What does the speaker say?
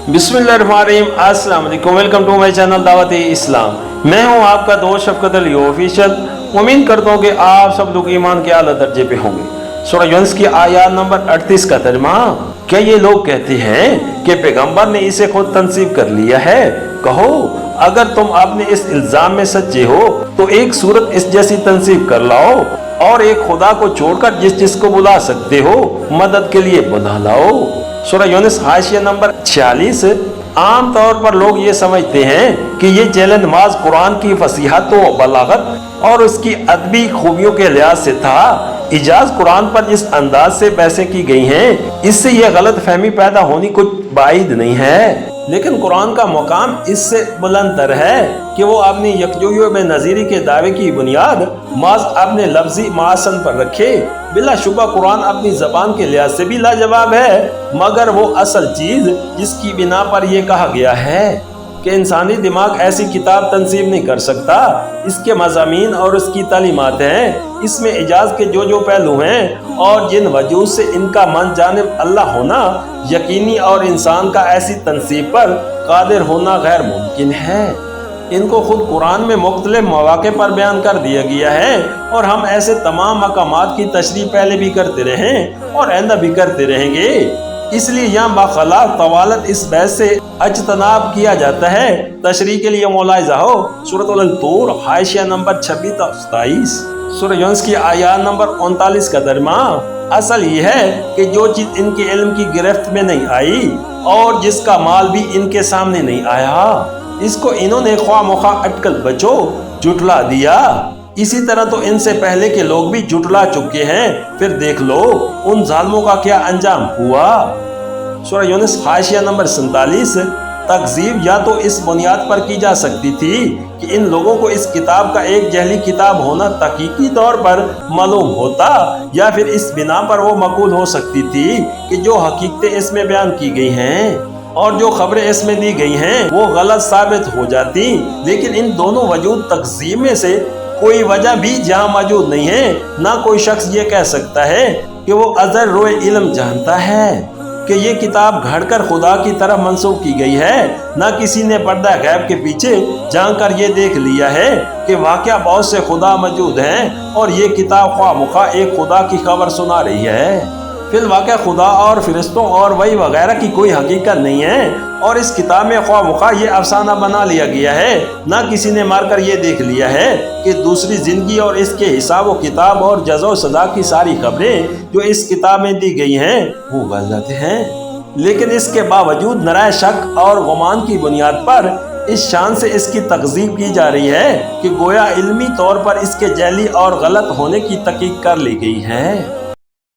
बिस्मिल्लाहिर्रहमानिर्रहीम, अस्सलाम वालेकुम, वेलकम टू माय चैनल दावत इस्लाम। मैं हूं आपका दोस्त शफकत अली ऑफिशियल। उम्मीद करता हूं कि आप सब लोग ईमान के आला दर्जे पे होंगे। सूरह यूनुस की आयत नंबर 38 का तर्जुमा। क्या ये लोग कहते हैं कि पैगंबर ने इसे खुद तनसीब कर लिया है? कहो, अगर तुम अपने इस इल्जाम में सच्चे हो तो एक सूरत इस जैसी तनसीब कर लाओ और एक खुदा को छोड़कर जिसको बुला सकते हो मदद के लिए बुला लाओ। सूरह यूनुस हाशिया नंबर 46। आम तौर पर लोग ये समझते हैं कि ये चैलेंज कुरान की फसीहत व बलागत और उसकी अदबी खूबियों के लिहाज से था। इजाज कुरान पर जिस अंदाज से बहसें की गई हैं, इससे यह गलत फहमी पैदा होनी कुछ बाइद नहीं है। लेकिन कुरान का मुकाम इससे बुलंदतर है कि वो अपनी यकजोही में नजीरी के दावे की बुनियाद माज अपने लफ्जी मासन पर रखे। बिलाशुबा कुरान अपनी जबान के लिहाज से भी लाजवाब है, मगर वो असल चीज जिसकी बिना पर यह कहा गया है कि इंसानी दिमाग ऐसी किताब तनसीब नहीं कर सकता। इसके मज़ामीन और उसकी तालीमात हैं, इसमें इजाज के जो पहलू हैं और जिन वजूद से इनका मन जानिब अल्लाह होना यकीनी और इंसान का ऐसी तनसीब पर कादिर होना गैर मुमकिन है। इनको खुद कुरान में मुख्तलिफ मौके पर बयान कर दिया गया है और हम ऐसे तमाम मकामात की तशरीह पहले भी करते रहे और आइंदा भी करते रहेंगे। इसलिए यहाँ बाखलाफ तवालत इस बहस से अजतनाब किया जाता है। तशरीह के लिए मुलाहिजा हो सूरह तूर हाशिया नंबर 26-27। सूरह यूनुस की आयत नंबर 39 का तर्जुमा। असल ये है कि जो चीज इनके इल्म की गिरफ्त में नहीं आई और जिसका माल भी इनके सामने नहीं आया, इसको इन्होंने ख्वाह मुखा अटकल बचो जुटला दिया। इसी तरह तो इनसे पहले के लोग भी जुटला चुके हैं। फिर देख लो उन जालिमों का क्या अंजाम हुआ। सूरह यूनुस हाशिया नंबर 47। तकजीब या तो इस बुनियाद पर की जा सकती थी कि इन लोगों को इस किताब का एक जहली किताब होना तहकीकी तौर पर मालूम होता, या फिर इस बिना पर वो मकबूल हो सकती थी कि जो हकीकतें इसमें बयान की गई हैं और जो खबरें इसमें दी गई हैं वो गलत साबित हो जाती। लेकिन इन दोनों वजूद तकजीब में से कोई वजह भी जहाँ मौजूद नहीं है। ना कोई शख्स ये कह सकता है कि वो अज़र रोए इल्म जानता है कि ये किताब घड़कर खुदा की तरफ मंसूब की गई है। ना किसी ने पर्दा गैब के पीछे जानकर ये देख लिया है कि वाकया बहुत से खुदा मौजूद हैं और ये किताब ख्वाह मुखा एक खुदा की खबर सुना रही है। फिर वाकया खुदा और फरिश्तों और वही वगैरह की कोई हकीकत नहीं है और इस किताब में ख्वाह मुखा ये अफसाना बना लिया गया है। ना किसी ने मारकर ये देख लिया है कि दूसरी जिंदगी और इसके हिसाब व किताब और जज़ो सजा की सारी खबरें जो इस किताब में दी गई हैं वो गलत हैं। लेकिन इसके बावजूद नराय शक और गुमान की बुनियाद पर इस शान से इसकी तकजीब की जा रही है कि गोया इल्मी तौर पर इसके जैली और गलत होने की तहकीक कर ली गई है।